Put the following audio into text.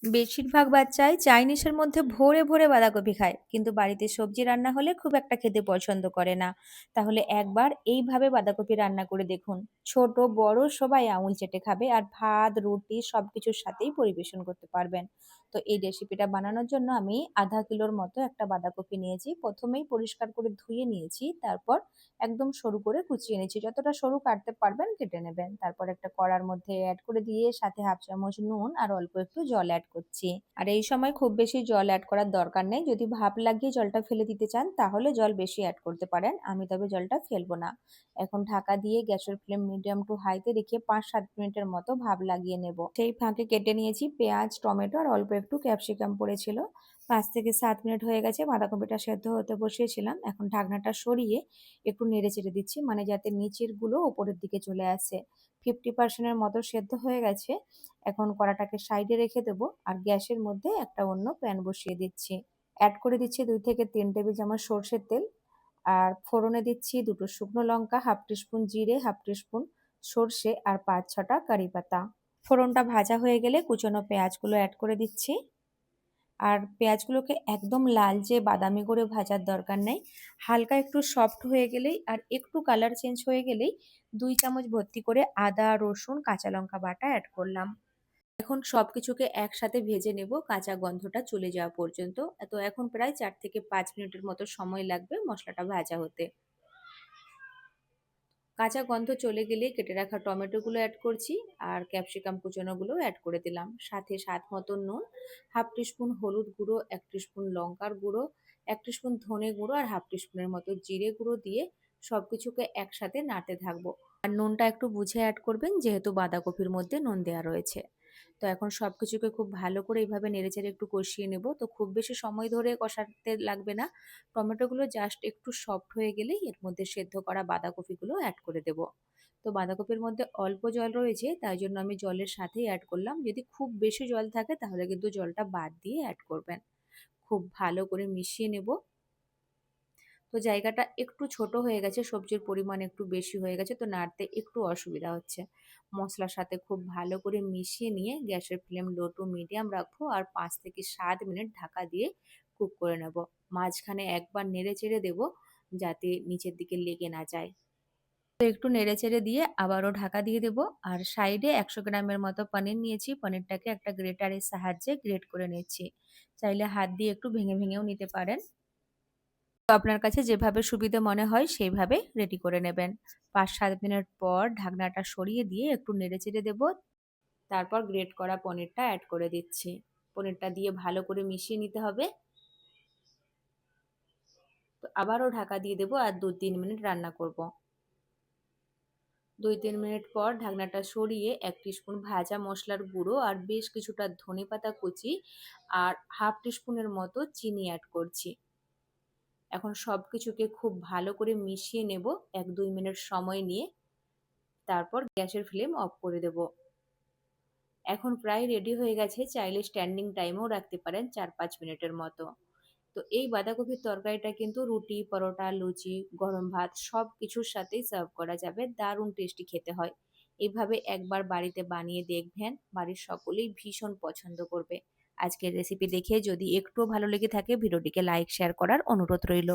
বেশিরভাগ বাচ্চাই চাইনিজের মধ্যে ভরে ভরে বাঁধাকপি খায়, কিন্তু বাড়িতে সবজি রান্না হলে খুব একটা খেতে পছন্দ করে না। তাহলে একবার এইভাবে বাঁধাকপি রান্না করে দেখুন। ছোট বড় সবাই আঙুল চেটে খাবে, আর ভাত রুটি সবকিছুর সাথেই পরিবেশন করতে পারবেন। তো এই রেসিপিটা বানানোর জন্য আমি আধা কিলোর মতো একটা বাঁধাকপি নিয়েছি। প্রথমেই পরিষ্কার করে ধুয়ে নিয়েছি, তারপর একদম সরু করে কুচিয়ে নিয়েছি। যতটা সরু কাটতে পারবেন কেটে নেবেন। তারপর একটা কড়ার মধ্যে অ্যাড করে দিয়ে সাথে হাফ চামচ নুন আর অল্প একটু জল অ্যাড করছি। আর এই সময় খুব বেশি জল অ্যাড করার দরকার নেই। যদি ভাপ লাগিয়ে জলটা ফেলে দিতে চান তাহলে জল বেশি অ্যাড করতে পারেন, আমি তবে জলটা ফেলবো না। এখন ঢাকা দিয়ে গ্যাসের ফ্লেম মিডিয়াম টু হাইতে রেখে 5-7 মিনিটের মতো ভাপ লাগিয়ে নেব। সেই ফাঁকে কেটে নিয়েছি পেঁয়াজ, টমেটো আর অল্প একটু ক্যাপসিকাম পড়েছিল। 5 থেকে 7 মিনিট হয়ে গেছে, বাঁধাকপিটা সেদ্ধ হতে বসিয়েছিলাম। এখন ঢাকনাটা সরিয়ে একটু নেড়ে চেড়ে দিচ্ছি, মানে যাতে নিচের গুলো ওপরের দিকে চলে আসে। 50% মতো সেদ্ধ হয়ে গেছে। এখন কড়াটাকে সাইডে রেখে দেবো আর গ্যাসের মধ্যে একটা অন্য প্যান বসিয়ে দিচ্ছি। অ্যাড করে দিচ্ছি 2 থেকে 3 টেবিল চামচ সর্ষের তেল। আর ফোড়নে দিচ্ছি 2টো শুকনো লঙ্কা, হাফ টিস্পুন জিরে, হাফ টিস্পুন সর্ষে আর 5-6টা কারি পাতা। ফোড়নটা ভাজা হয়ে গেলে কুচনো পেঁয়াজগুলো অ্যাড করে দিচ্ছি। আর পেঁয়াজগুলোকে একদম লালচে বাদামি করে ভাজার দরকার নেই। হালকা একটু সফট হয়ে গেলেই আর একটু কালার চেঞ্জ হয়ে গেলেই 2 চামচ ভর্তি করে আদা, রসুন, কাঁচা লঙ্কা বাটা অ্যাড করলাম। এখন সবকিছুকে একসাথে ভেজে নেব কাঁচা গন্ধটা চলে যাওয়া পর্যন্ত। তো এখন প্রায় 4 থেকে 5 মিনিটের মতো সময় লাগবে মশলাটা ভাজা হতে। কাঁচা গন্ধ চলে গেলে কেটে রাখা টমেটোগুলো অ্যাড করছি আর ক্যাপসিকাম কুচানোগুলো অ্যাড করে দিলাম। সাথে স্বাদ মতো নুন, হাফ টিস্পুন হলুদ গুঁড়ো, 1 টিস্পুন লঙ্কার গুঁড়ো, 1 টিস্পুন ধনে গুঁড়ো আর হাফ টিস্পুনের মতো জিরে গুঁড়ো দিয়ে সবকিছুকে একসাথে নাড়তে থাকবো। আর নুনটা একটু বুঝে অ্যাড করবেন, যেহেতু বাঁধাকপির মধ্যে নুন দেওয়া রয়েছে। তো এখন সবকিছুকে খুব ভালো করে এইভাবে নেড়েচেড়ে একটু কষিয়ে নেব। তো খুব বেশি সময় ধরে কষাতে লাগবে না। টমেটোগুলো জাস্ট একটু সফট হয়ে গেলেই এর মধ্যে সেদ্ধ করা বাঁধাকপিগুলো অ্যাড করে দেব। তো বাঁধাকপির মধ্যে অল্প জল রয়েছে, তাই জন্য আমি জলের সাথেই অ্যাড করলাম। যদি খুব বেশি জল থাকে তাহলে কিন্তু জলটা বাদ দিয়ে অ্যাড করবেন। খুব ভালো করে মিশিয়ে নেব। তো জায়গাটা একটু ছোট হয়ে গেছে, সবজির পরিমাণ একটু বেশি হয়ে গেছে, তো নাড়তে একটু অসুবিধা হচ্ছে। মশলার সাথে খুব ভালো করে মিশিয়ে নিয়ে গ্যাসের ফ্লেম লো টু মিডিয়াম রাখবো আর 5 থেকে 7 মিনিট ঢাকা দিয়ে কুক করে নেব। মাঝখানে একবার নেড়ে চেড়ে দেবো, যাতে নিচের দিকে লেগে না যায়। তো একটু নেড়ে চেড়ে দিয়ে আবারও ঢাকা দিয়ে দেবো। আর সাইডে 100 গ্রামের মতো পনির নিয়েছি, পনিরটাকে একটা গ্রেটারের সাহায্যে গ্রেট করে নিচ্ছি। চাইলে হাত দিয়ে একটু ভেঙে ভেঙেও নিতে পারেন। তো আপনার কাছে যেভাবে সুবিধে মনে হয় সেইভাবে রেডি করে নেবেন। 5-7 মিনিট পর ঢাকনাটা সরিয়ে দিয়ে একটু নেড়েচেড়ে দেব। তারপর গ্রেট করা পনিরটা অ্যাড করে দিচ্ছি। পনিরটা দিয়ে ভালো করে মিশিয়ে নিতে হবে। তো আবারও ঢাকা দিয়ে দেবো আর 2-3 মিনিট রান্না করব। 2-3 মিনিট পর ঢাকনাটা সরিয়ে 1 টিস্পুন ভাজা মশলার গুঁড়ো আর বেশ কিছুটা ধনেপাতা কুচি আর হাফ টিস্পুনের মতো চিনি অ্যাড করছি। এখন সবকিছুকে খুব ভালো করে মিশিয়ে নেব 1-2 মিনিট সময় নিয়ে। তারপর গ্যাসের ফ্লেম অফ করে দেব। এখন প্রায় রেডি হয়ে গেছে, চাইলে স্ট্যান্ডিং টাইমও রাখতে পারেন 4-5 মিনিটের মতো। তো এই বাঁধাকপির তরকারিটা কিন্তু রুটি, পরোটা, লুচি, গরম ভাত সব কিছুর সাথেই সার্ভ করা যাবে। দারুণ টেস্টি খেতে হয়। এইভাবে একবার বাড়িতে বানিয়ে দেখবেন, বাড়ির সকলেই ভীষণ পছন্দ করবে। আজকের রেসিপি দেখে যদি একটুও ভালো লেগে থাকে ভিডিওটিকে লাইক শেয়ার করার অনুরোধ রইল।